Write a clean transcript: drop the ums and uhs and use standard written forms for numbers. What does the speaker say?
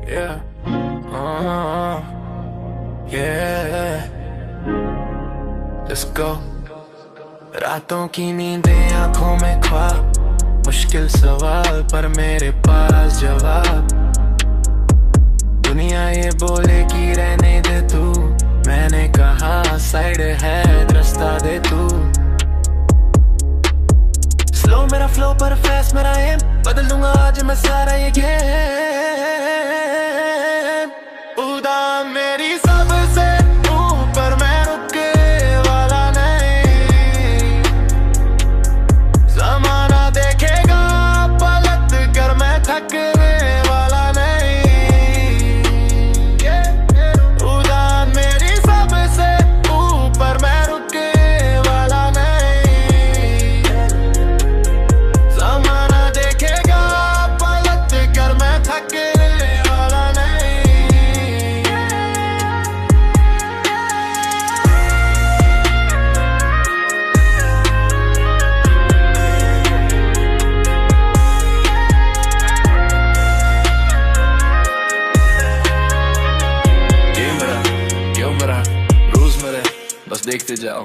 Yeah. Yeah. Let's go. रातों की नींदें आंखों में ख्वाब, मुश्किल सवाल पर मेरे पास जवाब। दुनिया ये बोले कि रहने दे तू, मैंने कहा साइड है रास्ता दे तू। स्लो मेरा फ्लो पर फास्ट मेरा एम, बदल दूंगा आज मैं सारा ये गेम। खुदा मेरी सबसे ऊपर मैं रुके वाला नहीं, ज़माना देखेगा पलट कर मैं थकने वाला नहीं। खुदा मेरी सबसे ऊपर मैं रुके वाला नहीं, ज़माना देखेगा पलट कर मैं थकने वाला नहीं। गेम मेरा, रोज मेरे, बस देखते जाओ।